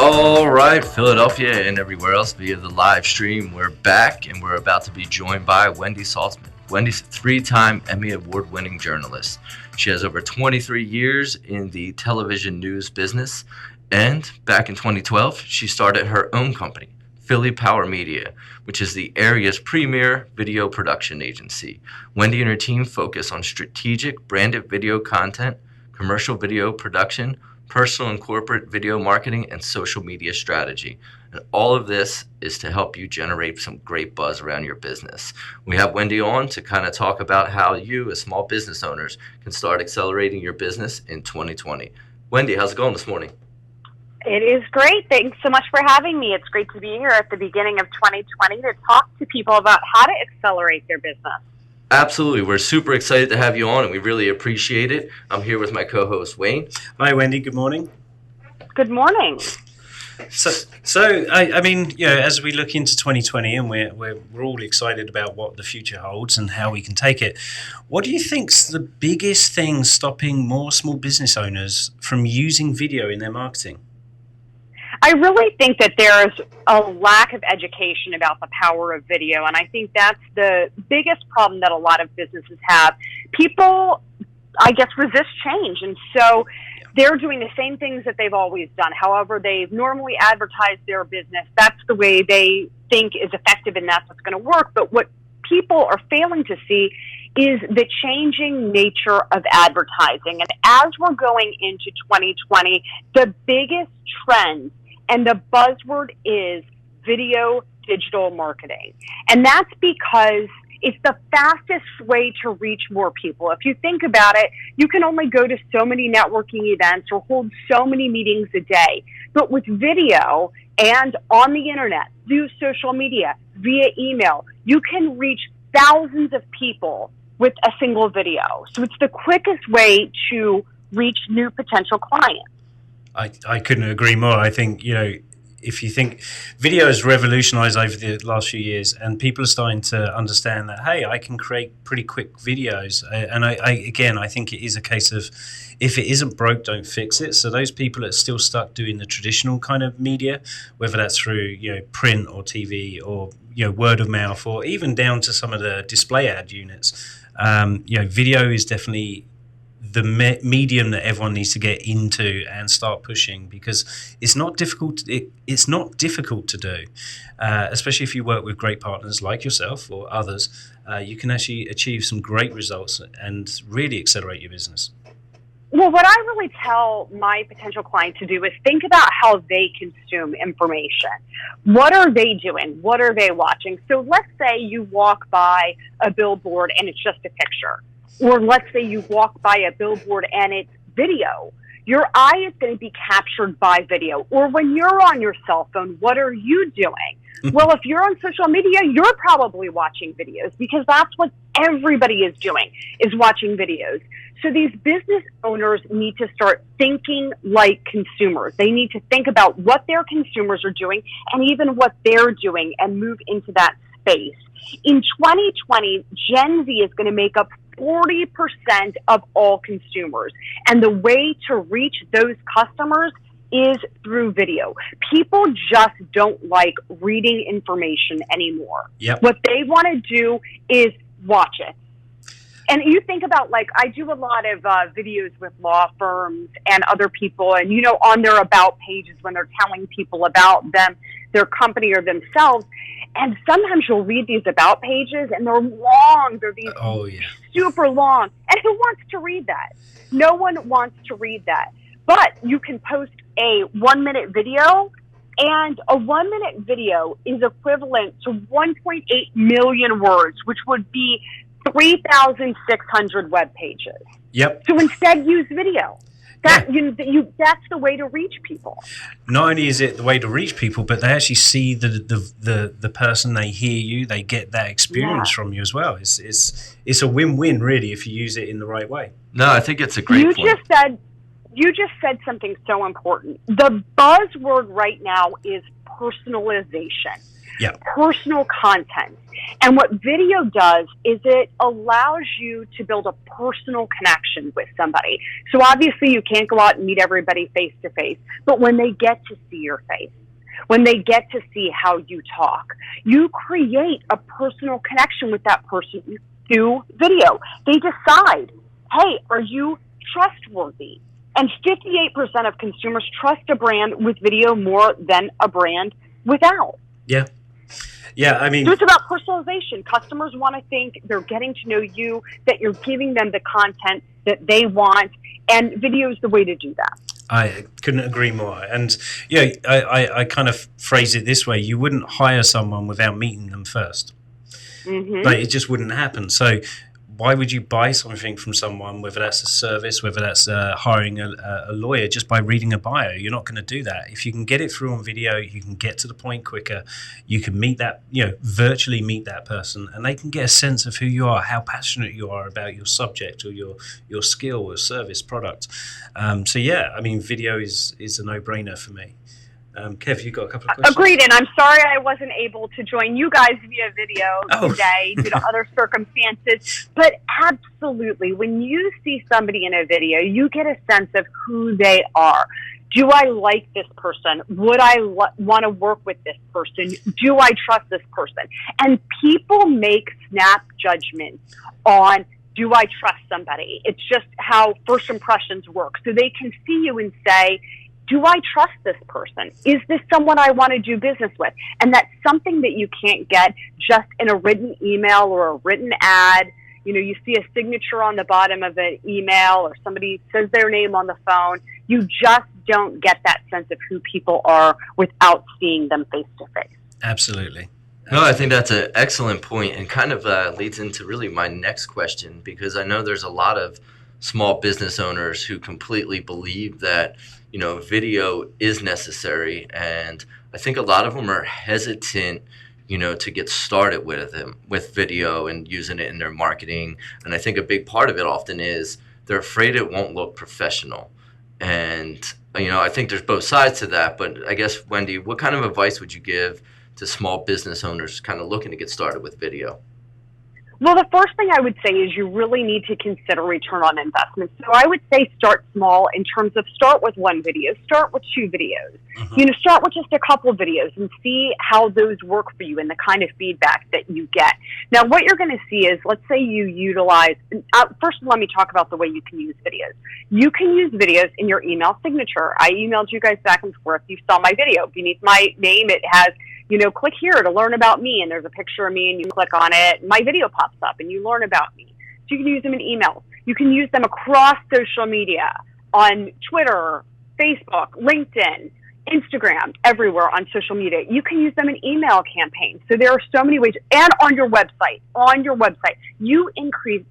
All right, Philadelphia and everywhere else via the live stream, we're back and we're about to be joined by Wendy Saltzman. Wendy's a three-time Emmy Award Winning Journalist. She has over 23 years in the television news business, and back in 2012, she started her own company, Philly Power Media, which is the area's premier video production agency. Wendy and her team focus on strategic branded video content, commercial video production, personal and corporate video marketing, and social media strategy. And all of this is to help you generate some great buzz around your business. We have Wendy on to kind of talk about how you, as small business owners, can start accelerating your business in 2020. Wendy, how's it going this morning? It is great. Thanks so much for having me. It's great to be here at the beginning of 2020 to talk to people about how to accelerate their business. Absolutely. We're super excited to have you on, and we really appreciate it. I'm here with my co-host, Wayne. Hi, Wendy. Good morning. Good morning. So I mean, you know, as we look into 2020, and we're all excited about what the future holds and how we can take it, what do you think's the biggest thing stopping more small business owners from using video in their marketing? I really think that there's a lack of education about the power of video, and I think that's the biggest problem that a lot of businesses have. People, I guess, resist change, and so they're doing the same things that they've always done. However, they've normally advertised their business. That's the way they think is effective, and that's what's going to work. But what people are failing to see is the changing nature of advertising. And as we're going into 2020, the biggest trend and the buzzword is video digital marketing. And that's because it's the fastest way to reach more people. If you think about it, you can only go to so many networking events or hold so many meetings a day. But with video and on the internet, through social media, via email, you can reach thousands of people with a single video. So it's the quickest way to reach new potential clients. I couldn't agree more. I think, you know, if you think video has revolutionized over the last few years, and people are starting to understand that, hey, I can create pretty quick videos. And I think it is a case of, if it isn't broke, don't fix it. So those people that are still stuck doing the traditional kind of media, whether that's through, you know, print or TV or, you know, word of mouth, or even down to some of the display ad units, you know, video is definitely the medium that everyone needs to get into and start pushing, because it's not difficult. It's not difficult to do, especially if you work with great partners like yourself or others. You can actually achieve some great results and really accelerate your business. Well, what I really tell my potential clients to do is think about how they consume information. What are they doing? What are they watching? So let's say you walk by a billboard and it's just a picture. Or let's say you walk by a billboard and it's video. Your eye is going to be captured by video. Or when you're on your cell phone, what are you doing? Well, if you're on social media, you're probably watching videos, because that's what everybody is doing, is watching videos. So these business owners need to start thinking like consumers. They need to think about what their consumers are doing and even what they're doing and move into that space. In 2020, Gen Z is going to make up 40% of all consumers. And the way to reach those customers is through video. People just don't like reading information anymore. Yep. What they want to do is watch it. And you think about, like, I do a lot of videos with law firms and other people, and, you know, on their about pages when they're telling people about them, their company or themselves. And sometimes you'll read these about pages and they're long. They're these super long. And who wants to read that? No one wants to read that. But you can post a 1-minute video, and a 1-minute video is equivalent to 1.8 million words, which would be 3,600 web pages. Yep. So instead, use video. That's the way to reach people. Not only is it the way to reach people, but they actually see the person, they hear you, they get that experience from you as well. It's a win-win, really, if you use it in the right way. No, I think it's a great point. You just said you just said something so important. The buzzword right now is personalization. Yeah. Personal content. And what video does is it allows you to build a personal connection with somebody. So obviously you can't go out and meet everybody face to face, but when they get to see your face, when they get to see how you talk, you create a personal connection with that person through video. They decide, hey, are you trustworthy? And 58% of consumers trust a brand with video more than a brand without. Yeah. Yeah, I mean, so it's about personalization. Customers want to think they're getting to know you, that you're giving them the content that they want, and video is the way to do that. I couldn't agree more. And yeah, I kind of phrase it this way: you wouldn't hire someone without meeting them first. Mm-hmm. Like, it just wouldn't happen. So why would you buy something from someone, whether that's a service, whether that's hiring a lawyer, just by reading a bio? You're not going to do that. If you can get it through on video, you can get to the point quicker. You can meet that, virtually meet that person, and they can get a sense of who you are, how passionate you are about your subject or your skill or service product. So yeah, I mean, video is a no-brainer for me. Kev, you got a couple of questions? Agreed, and I'm sorry I wasn't able to join you guys via video today due to other circumstances, but absolutely, when you see somebody in a video, you get a sense of who they are. Do I like this person? Would I want to work with this person? Do I trust this person? And people make snap judgments on, do I trust somebody? It's just how first impressions work. So they can see you and say, do I trust this person? Is this someone I want to do business with? And that's something that you can't get just in a written email or a written ad. You see a signature on the bottom of an email or somebody says their name on the phone. You just don't get that sense of who people are without seeing them face to face. Absolutely. No, I think that's an excellent point, and kind of leads into really my next question, because I know there's a lot of small business owners who completely believe that video is necessary, and I think a lot of them are hesitant to get started with video and using it in their marketing. And I think a big part of it often is they're afraid it won't look professional. And I think there's both sides to that, but I guess, Wendy, what kind of advice would you give to small business owners kind of looking to get started with video? Well, the first thing I would say is you really need to consider return on investment. So I would say start small in terms of start with one video, start with 2 videos, start with just a couple of videos and see how those work for you and the kind of feedback that you get. Now, what you're going to see is, let's say you utilize, first let me talk about the way you can use videos. You can use videos in your email signature. I emailed you guys back and forth. You saw my video. Beneath my name, it has click here to learn about me, and there's a picture of me, and you click on it, and my video pops up, and you learn about me. So you can use them in emails. You can use them across social media, on Twitter, Facebook, LinkedIn, Instagram, everywhere on social media. You can use them in email campaigns. So there are so many ways, and on your website. You increase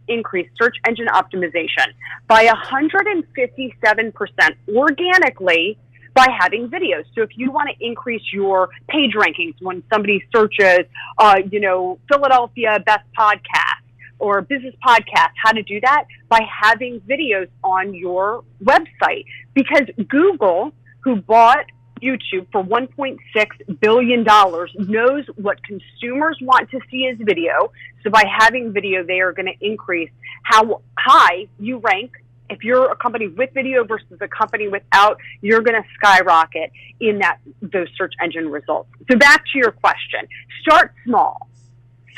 search engine optimization by 157% organically by having videos. So if you want to increase your page rankings when somebody searches, Philadelphia best podcast or business podcast, how to do that? By having videos on your website. Because Google, who bought YouTube for $1.6 billion, knows what consumers want to see as video. So by having video, they are going to increase how high you rank. If you're a company with video versus a company without, you're going to skyrocket in those search engine results. So back to your question, start small.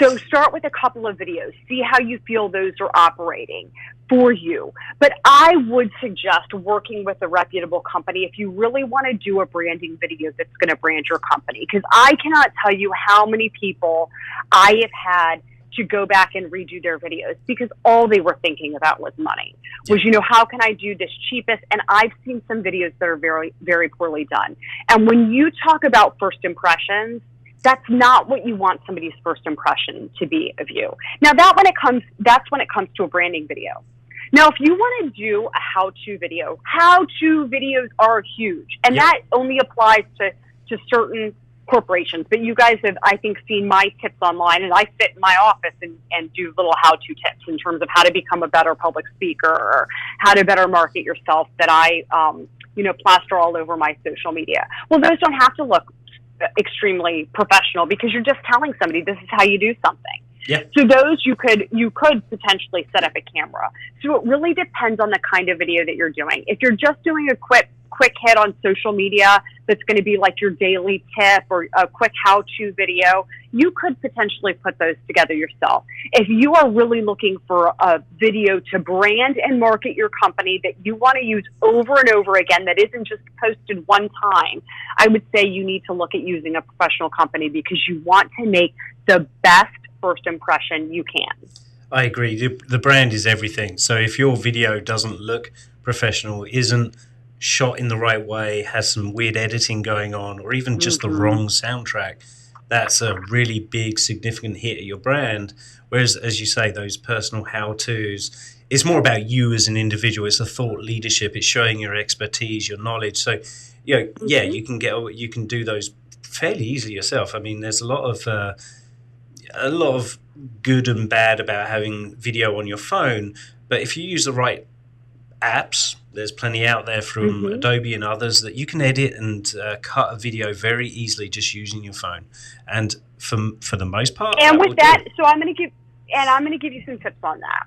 So start with a couple of videos, see how you feel those are operating for you. But I would suggest working with a reputable company if you really want to do a branding video that's going to brand your company. Because I cannot tell you how many people I have had to go back and redo their videos because all they were thinking about was money. Was, how can I do this cheapest? And I've seen some videos that are very, very poorly done. And when you talk about first impressions, that's not what you want somebody's first impression to be of you. Now, that's when it comes to a branding video. Now, if you want to do a how-to video, how-to videos are huge. And that only applies to certain corporations, but you guys have, I think, seen my tips online, and I sit in my office and do little how-to tips in terms of how to become a better public speaker or how to better market yourself that I, plaster all over my social media. Well, those don't have to look extremely professional because you're just telling somebody this is how you do something. Yeah. So those you could potentially set up a camera. So it really depends on the kind of video that you're doing. If you're just doing a quick hit on social media that's going to be like your daily tip or a quick how-to video, you could potentially put those together yourself. If you are really looking for a video to brand and market your company that you want to use over and over again, that isn't just posted one time, I would say you need to look at using a professional company because you want to make the best first impression you can. I agree. The brand is everything. So if your video doesn't look professional, isn't shot in the right way, has some weird editing going on, or even just the wrong soundtrack, that's a really big, significant hit at your brand. Whereas, as you say, those personal how-tos, it's more about you as an individual. It's a thought leadership. It's showing your expertise, your knowledge. So, you can do those fairly easily yourself. I mean, there's a lot of good and bad about having video on your phone, but if you use the right apps, there's plenty out there from Adobe and others that you can edit and cut a video very easily just using your phone. And for the most part, and with that, so I'm going to give you some tips on that.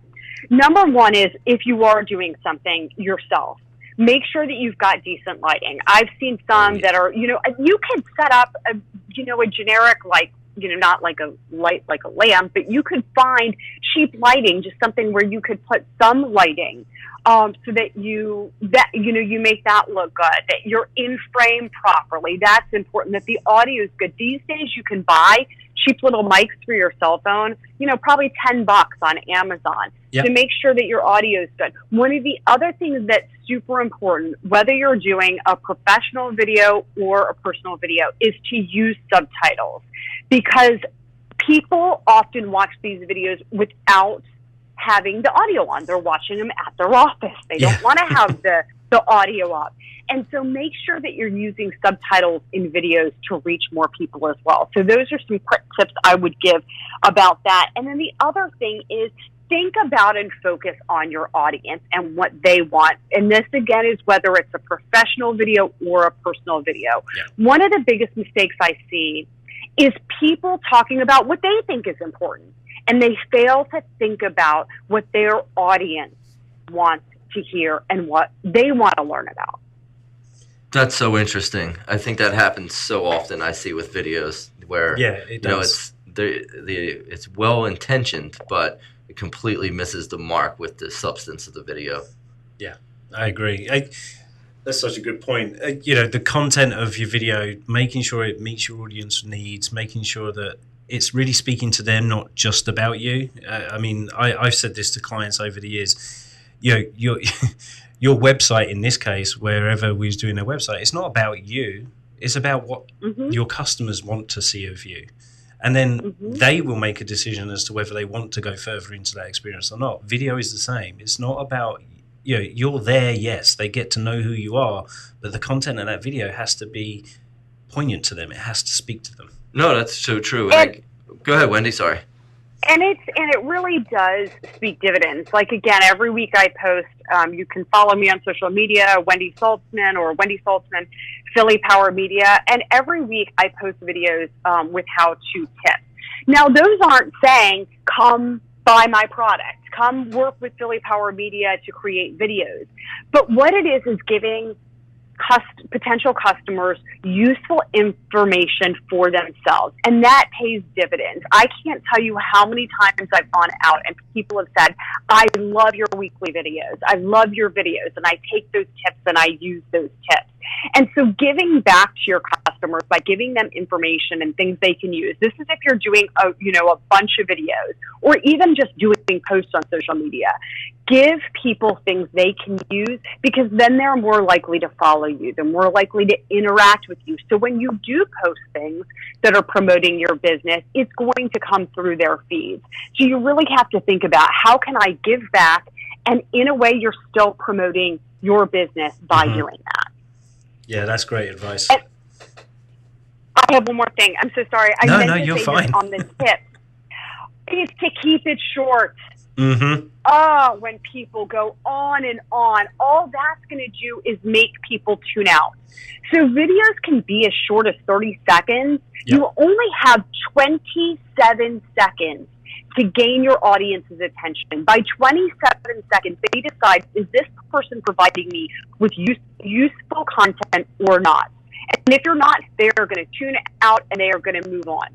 Number one is if you are doing something yourself, make sure that you've got decent lighting. I've seen some that are, you could set up a generic, not like a light, like a lamp, but you could find cheap lighting, just something where you could put some lighting, so that you make that look good, that you're in frame properly. That's important, that the audio is good. These days you can buy cheap little mics for your cell phone, probably $10 on Amazon to make sure that your audio is good. One of the other things that's super important, whether you're doing a professional video or a personal video, is to use subtitles, because people often watch these videos without having the audio on. They're watching them at their office. They don't want to have the audio up. And so make sure that you're using subtitles in videos to reach more people as well. So those are some quick tips I would give about that. And then the other thing is think about and focus on your audience and what they want. And this, again, is whether it's a professional video or a personal video. Yeah. One of the biggest mistakes I see is people talking about what they think is important, and they fail to think about what their audience wants to hear and what they want to learn about. That's so interesting. I think that happens so often. I see with videos where it does. It's well intentioned, but it completely misses the mark with the substance of the video. Yeah, I agree. That's such a good point. The content of your video, making sure it meets your audience needs, making sure that it's really speaking to them, not just about you. I've said this to clients over the years. Your website, in this case, wherever we was doing their website, it's not about you. It's about what your customers want to see of you. And then they will make a decision as to whether they want to go further into that experience or not. Video is the same. It's not about, you're there, yes, they get to know who you are, but the content of that video has to be poignant to them. It has to speak to them. No, that's so true. Go ahead, Wendy, sorry. And it really does speak dividends. Like, again, every week I post, you can follow me on social media, Wendy Saltzman or Wendy Saltzman, Philly Power Media. And every week I post videos with how-to tips. Now, those aren't saying, come buy my product, come work with Philly Power Media to create videos. But what it is giving potential customers useful information for themselves, and that pays dividends. I can't tell you how many times I've gone out and people have said, I love your weekly videos, I love your videos, and I take those tips and I use those tips. And so giving back to your customers by giving them information and things they can use. This is if you're doing a bunch of videos or even just doing posts on social media. Give people things they can use, because then they're more likely to follow you. They're more likely to interact with you. So when you do post things that are promoting your business, it's going to come through their feeds. So you really have to think about, how can I give back? And in a way, you're still promoting your business by doing that. Yeah, that's great advice. And I I have one more thing. I'm so sorry. I meant to you're say fine. this on the tip. Is to keep it short. Mm-hmm. Oh, when people go on and on, all that's going to do is make people tune out. So videos can be as short as 30 seconds. Yep. You only have 27 seconds to gain your audience's attention. By 27 seconds, they decide, is this person providing me with useful content or not? And if you're not, they're going to tune out and they are going to move on.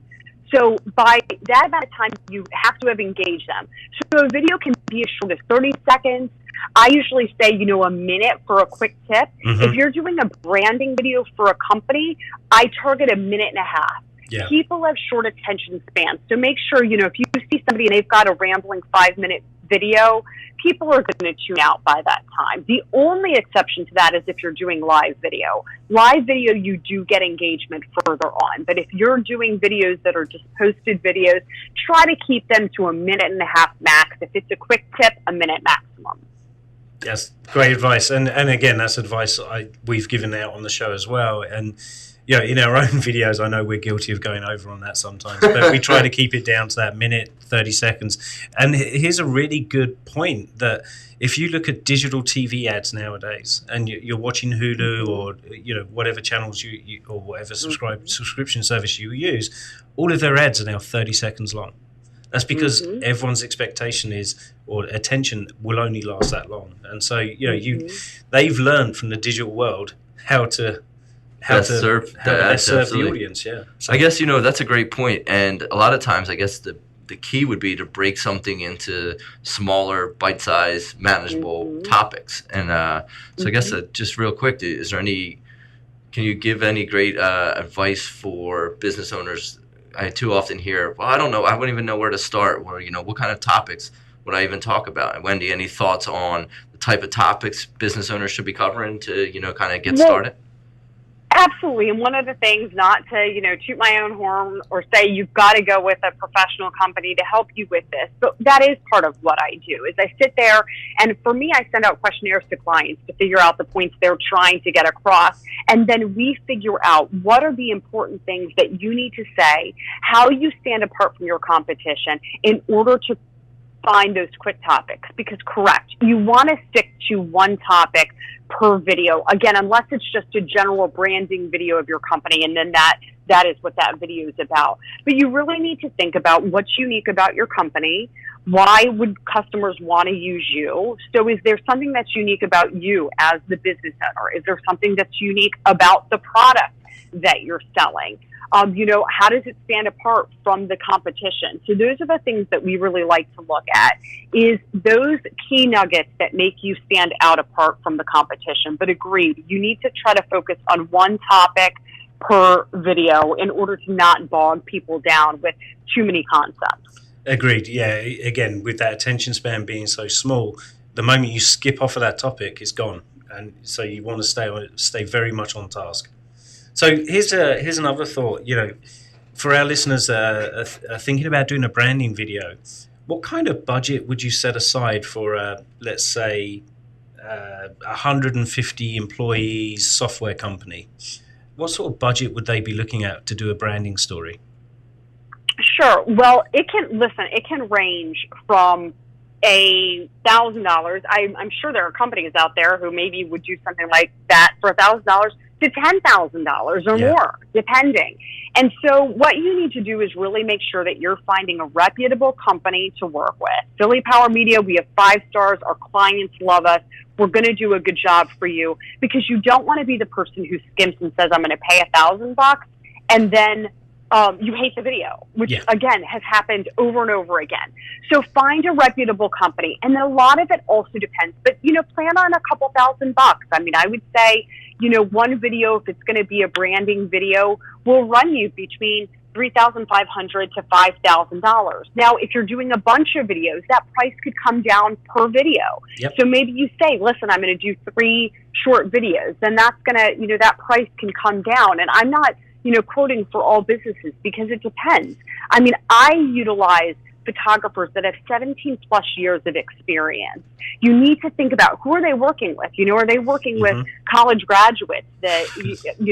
So by that amount of time, you have to have engaged them. So a video can be as short as 30 seconds. I usually say, a minute for a quick tip. Mm-hmm. If you're doing a branding video for a company, I target a minute and a half. Yeah. People have short attention spans. So make sure, if you see somebody and they've got a rambling 5-minute video, people are going to tune out by that time. The only exception to that is if you're doing live video. Live video, you do get engagement further on. But if you're doing videos that are just posted videos, try to keep them to a minute and a half max. If it's a quick tip, a minute maximum. Yes, great advice. And again, that's advice we've given out on the show as well. And in our own videos, I know we're guilty of going over on that sometimes, but we try to keep it down to that minute, 30 seconds. And here's a really good point that if you look at digital TV ads nowadays and you're watching Hulu or, whatever channels you or whatever subscription service you use, all of their ads are now 30 seconds long. That's because everyone's expectation is, or attention will only last that long. And so, they've learned from the digital world how to serve the audience. Yeah. So, I guess, that's a great point. And a lot of times, I guess the key would be to break something into smaller, bite-sized, manageable topics. And so I guess just real quick, can you give any great advice for business owners? I too often hear, well, I don't know, I wouldn't even know where to start, or, what kind of topics would I even talk about? And Wendy, any thoughts on the type of topics business owners should be covering to, kind of get started? Absolutely. And one of the things, not to, toot my own horn or say you've got to go with a professional company to help you with this, but that is part of what I do, is I sit there and for me, I send out questionnaires to clients to figure out the points they're trying to get across. And then we figure out what are the important things that you need to say, how you stand apart from your competition in order to find those quick topics. Because correct, you want to stick to one topic per video. Again, unless it's just a general branding video of your company, and then that is what that video is about. But you really need to think about what's unique about your company. Why would customers want to use you? So is there something that's unique about you as the business owner? Is there something that's unique about the product that you're selling? How does it stand apart from the competition? So those are the things that we really like to look at, is those key nuggets that make you stand out apart from the competition. But agreed, you need to try to focus on one topic per video in order to not bog people down with too many concepts. Agreed. Yeah. Again, with that attention span being so small, the moment you skip off of that topic, it's gone. And so you want to stay very much on task. So here's another thought. For our listeners are thinking about doing a branding video, what kind of budget would you set aside for, let's say, 150 employees software company? What sort of budget would they be looking at to do a branding story? Sure. Well, it can range from $1,000. I'm sure there are companies out there who maybe would do something like that for $1,000 to $10,000 or more, depending. And so what you need to do is really make sure that you're finding a reputable company to work with. Philly Power Media, we have 5 stars. Our clients love us. We're going to do a good job for you, because you don't want to be the person who skimps and says, I'm going to pay $1,000, and then you hate the video, which again has happened over and over again. So find a reputable company, and then a lot of it also depends. But plan on a couple $1,000. I mean, I would say one video, if it's going to be a branding video, will run you between $3,500 to $5,000. Now, if you're doing a bunch of videos, that price could come down per video. Yep. So maybe you say, listen, I'm going to do 3 short videos. Then that's going to, that price can come down. And I'm not, quoting for all businesses, because it depends. I mean, I utilize photographers that have 17 plus years of experience. You need to think about who are they working with? Are they working with college graduates that,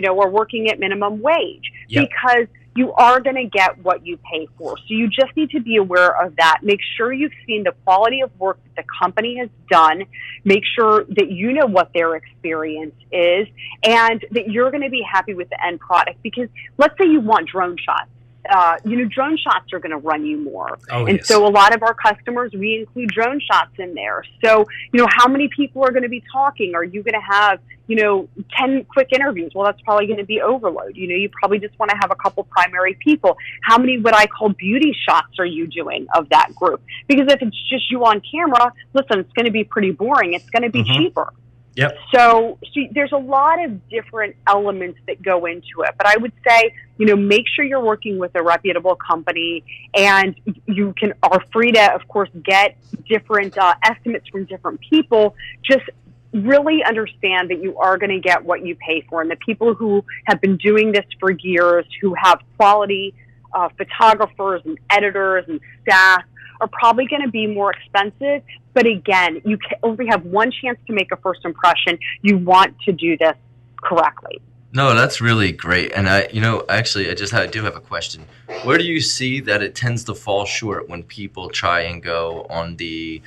are working at minimum wage? Yep. Because you are going to get what you pay for. So you just need to be aware of that. Make sure you've seen the quality of work that the company has done. Make sure that you know what their experience is and that you're going to be happy with the end product. Because let's say you want drone shots. Drone shots are going to run you more. So a lot of our customers, we include drone shots in there. So, how many people are going to be talking? Are you going to have, 10 quick interviews? Well, that's probably going to be overload. You probably just want to have a couple primary people. How many what I call beauty shots are you doing of that group? Because if it's just you on camera, listen, it's going to be pretty boring. It's going to be cheaper. Yep. So there's a lot of different elements that go into it. But I would say, make sure you're working with a reputable company, and you are free to, of course, get different estimates from different people. Just really understand that you are going to get what you pay for. And the people who have been doing this for years, who have quality photographers and editors and staff, are probably going to be more expensive. But again, you only have one chance to make a first impression. You want to do this correctly. No, that's really great. And I do have a question. Where do you see that it tends to fall short when people try and go on the,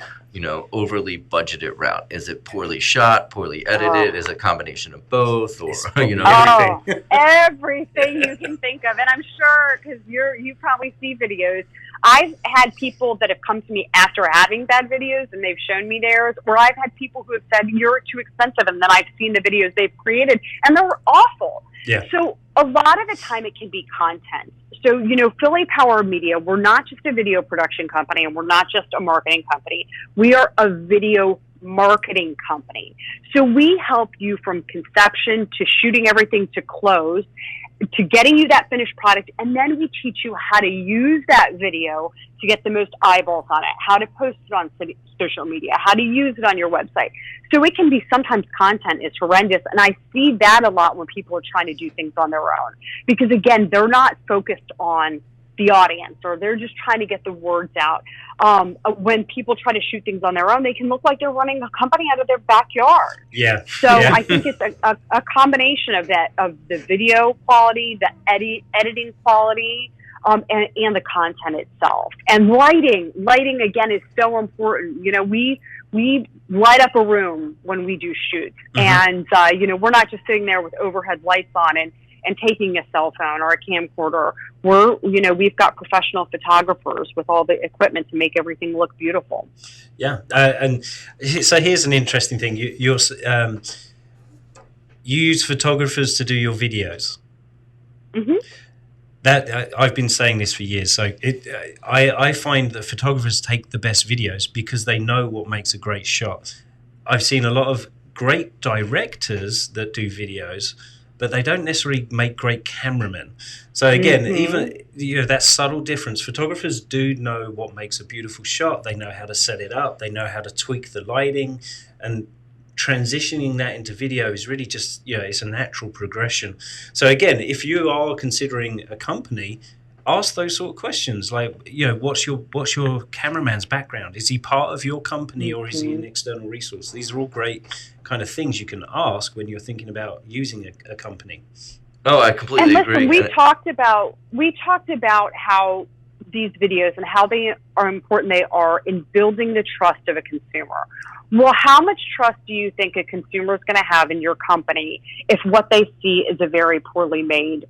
overly budgeted route? Is it poorly shot, poorly edited? Is it a combination of both? Or, everything? Everything you can think of. And I'm sure, because you probably see videos. I've had people that have come to me after having bad videos and they've shown me theirs, or I've had people who have said, you're too expensive, and then I've seen the videos they've created and they're awful. Yeah. So a lot of the time it can be content. So, Philly Power Media, we're not just a video production company and we're not just a marketing company. We are a video marketing company. So we help you from conception to shooting everything to close, to getting you that finished product, and then we teach you how to use that video to get the most eyeballs on it, how to post it on social media, how to use it on your website. So it can be, sometimes content is horrendous, and I see that a lot when people are trying to do things on their own. Because again, they're not focused on the audience, or they're just trying to get the words out. When people try to shoot things on their own, they can look like they're running a company out of their backyard. Yeah. So I think it's a combination of that, of the video quality, the editing quality, and the content itself. And lighting again is so important. We light up a room when we do shoots, and we're not just sitting there with overhead lights on and taking a cell phone or a camcorder. We've got professional photographers with all the equipment to make everything look beautiful. Yeah, and so here's an interesting thing. You use photographers to do your videos. That I've been saying this for years. So I find that photographers take the best videos because they know what makes a great shot. I've seen a lot of great directors that do videos, but they don't necessarily make great cameramen. So again, even that subtle difference, photographers do know what makes a beautiful shot. They know how to set it up. They know how to tweak the lighting, and transitioning that into video is really just, it's a natural progression. So again, if you are considering a company, ask those sort of questions, like, what's your cameraman's background? Is he part of your company, or is he an external resource? These are all great kind of things you can ask when you're thinking about using a company. Oh, I completely agree. We talked about how these videos and how important they are in building the trust of a consumer. Well, how much trust do you think a consumer is going to have in your company if what they see is a very poorly made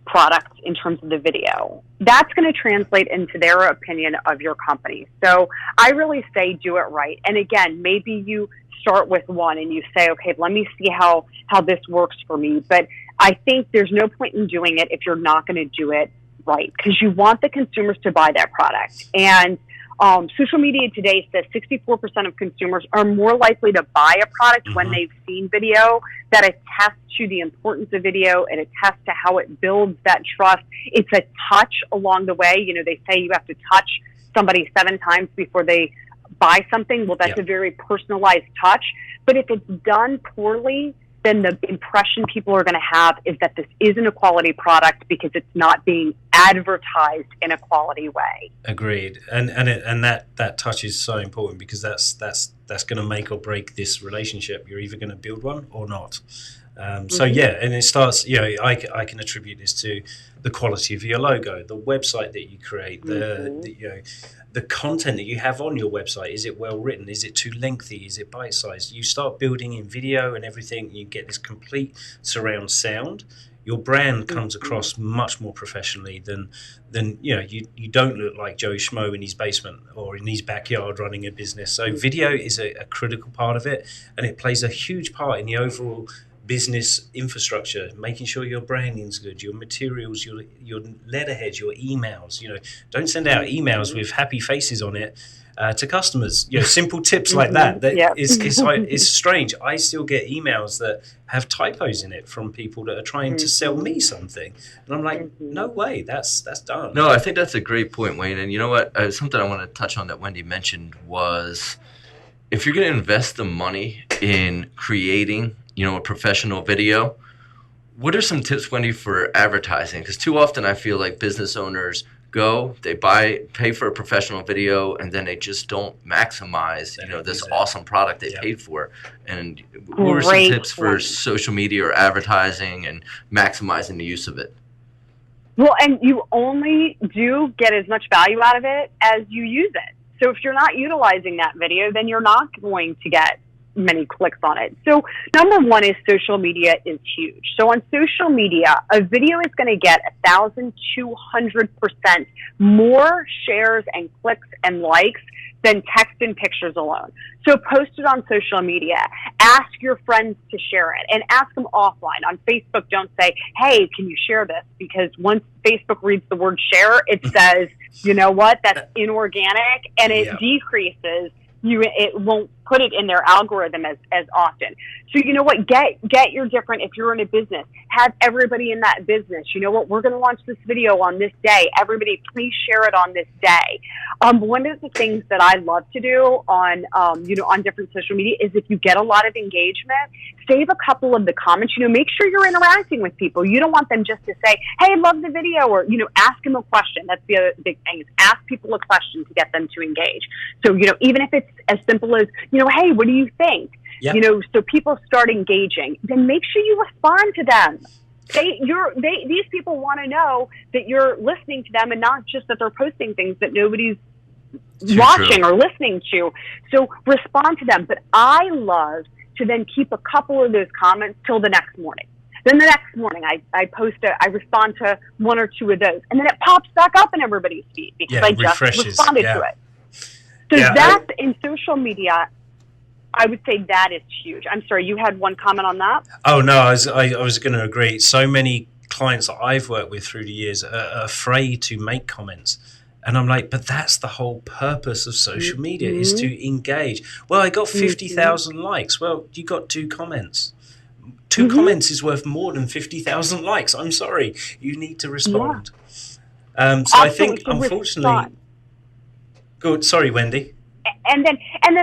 product in terms of the video? That's going to translate into their opinion of your company. So I really say do it right. And again, maybe you start with one and you say, okay, let me see how this works for me. But I think there's no point in doing it if you're not going to do it right, because you want the consumers to buy that product. And social media today says 64% of consumers are more likely to buy a product when they've seen video. That attests to the importance of video. It attests to how it builds that trust. It's a touch along the way. They say you have to touch somebody 7 times before they buy something. Well, that's a very personalized touch. But if it's done poorly, then the impression people are going to have is that this isn't a quality product because it's not being advertised in a quality way. Agreed, and that touch is so important, because that's going to make or break this relationship. You're either going to build one or not. So yeah, and it starts. I can attribute this to the quality of your logo, the website that you create, the content that you have on your website. Is it well written? Is it too lengthy? Is it bite sized? You start building in video and everything. You get this complete surround sound. Your brand comes across much more professionally than you don't look like Joe Schmo in his basement or in his backyard running a business. So video is a critical part of it, and it plays a huge part in the overall business infrastructure, making sure your branding's good, your materials, your letterheads, your emails. Don't send out emails with happy faces on it to customers. Simple tips like that. It's strange. I still get emails that have typos in it from people that are trying to sell me something, and I'm like, no way, that's done. No, I think that's a great point, Wayne. And you know what? Something I want to touch on that Wendy mentioned was, if you're going to invest the money in creating a professional video, what are some tips, Wendy, for advertising? Because too often I feel like business owners they pay for a professional video, and then they just don't maximize, this awesome product they paid for. And what are some tips for social media or advertising and maximizing the use of it? Well, and you only do get as much value out of it as you use it. So if you're not utilizing that video, then you're not going to get many clicks on it. So number one is social media is huge. So on social media, a video is going to get 1,200% more shares and clicks and likes than text and pictures alone. So post it on social media. Ask your friends to share it, and ask them offline. On Facebook, don't say, hey, can you share this? Because once Facebook reads the word share, it says, you know what, that's inorganic, and it decreases. It won't put it in their algorithm as often. So you know what, get your different, if you're in a business, have everybody in that business, you know what, we're going to launch this video on this day. Everybody, please share it on this day. One of the things that I love to do on different social media is, if you get a lot of engagement, save a couple of the comments, make sure you're interacting with people. You don't want them just to say, hey, love the video, or, ask them a question. That's the other big thing, is ask people a question to get them to engage. So, even if it's as simple as, hey, what do you think? Yep. So people start engaging, then make sure you respond to them. These people want to know that you're listening to them, and not just that they're posting things that nobody's watching or listening to. So respond to them. But I love to then keep a couple of those comments till the next morning. Then the next morning, I respond to one or two of those, and then it pops back up in everybody's feed because I just responded to it. So that's in social media. I would say that is huge. I'm sorry, you had one comment on that? Oh, no, I was going to agree. So many clients that I've worked with through the years are afraid to make comments. And I'm like, but that's the whole purpose of social media, is to engage. Well, I got 50,000 likes. Well, you got 2 comments. 2 comments is worth more than 50,000 likes. I'm sorry. You need to respond. So I think, unfortunately... Good. Sorry, Wendy. And then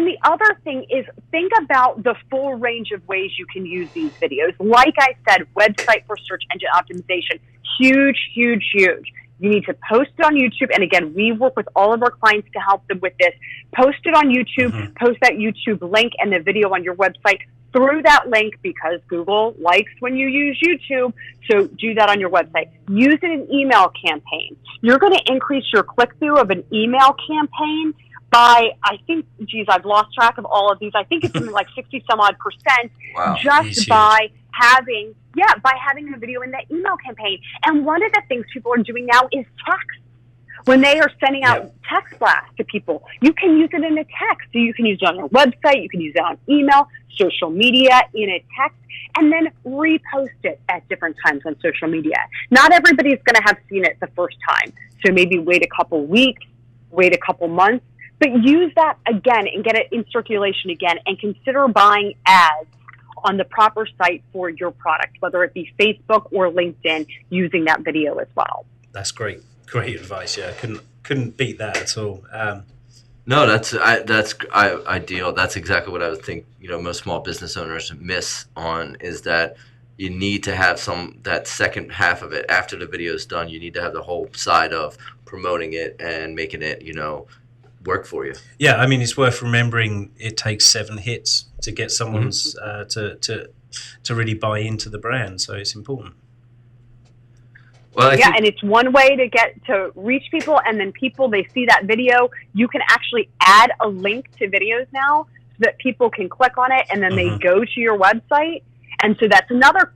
the other thing is, think about the full range of ways you can use these videos. Like I said, website for search engine optimization, huge, huge, huge. You need to post it on YouTube. And again, we work with all of our clients to help them with this. Post it on YouTube, post that YouTube link and the video on your website through that link, because Google likes when you use YouTube. So do that on your website. Use it in email campaign. You're going to increase your click-through of an email campaign by, I think, I've lost track of all of these. I think it's something like 60 some odd percent, just by having a video in that email campaign. And one of the things people are doing now is text. When they are sending out text blasts to people, you can use it in a text. So you can use it on your website, you can use it on email, social media, in a text, and then repost it at different times on social media. Not everybody's going to have seen it the first time. So maybe wait a couple weeks, wait a couple months, but use that again and get it in circulation again, and consider buying ads on the proper site for your product, whether it be Facebook or LinkedIn, using that video as well. That's great. Great advice. Yeah, couldn't beat that at all. No, that's ideal. That's exactly what I would think. Most small business owners miss on is that you need to have that second half of it after the video is done. You need to have the whole side of promoting it and making it, work for you. Yeah, I mean, it's worth remembering it takes 7 hits to get someone's to really buy into the brand. So it's important. Well, and it's one way to get to reach people, and then they see that video. You can actually add a link to videos now so that people can click on it, and then they go to your website. And so that's another,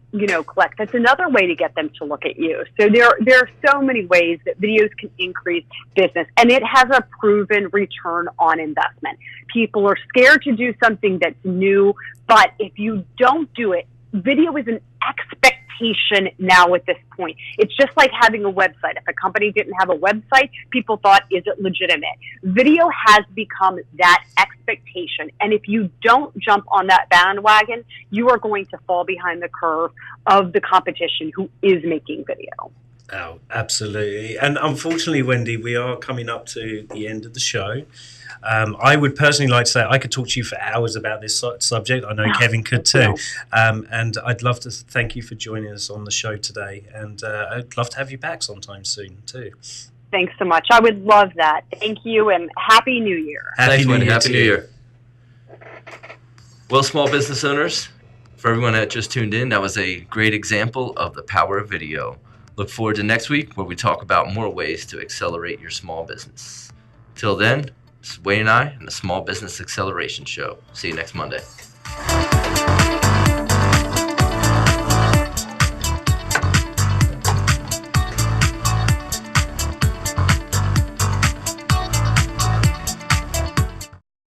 click. That's another way to get them to look at you. So there are so many ways that videos can increase business, and it has a proven return on investment. People are scared to do something that's new, but if you don't do it, video is an expectation now at this point. It's just like having a website. If a company didn't have a website, people thought, is it legitimate? Video has become that expectation. And if you don't jump on that bandwagon, you are going to fall behind the curve of the competition who is making video. Oh, absolutely. And unfortunately, Wendy, we are coming up to the end of the show. I would personally like to say I could talk to you for hours about this subject. I know Kevin could too. And I'd love to thank you for joining us on the show today. And I'd love to have you back sometime soon too. Thanks so much. I would love that. Thank you, and Happy New Year. Thanks, Wendy. Happy New Year. Well, small business owners, for everyone that just tuned in, that was a great example of the power of video. Look forward to next week where we talk about more ways to accelerate your small business. Till then, this is Wayne and I in the Small Business Acceleration Show. See you next Monday.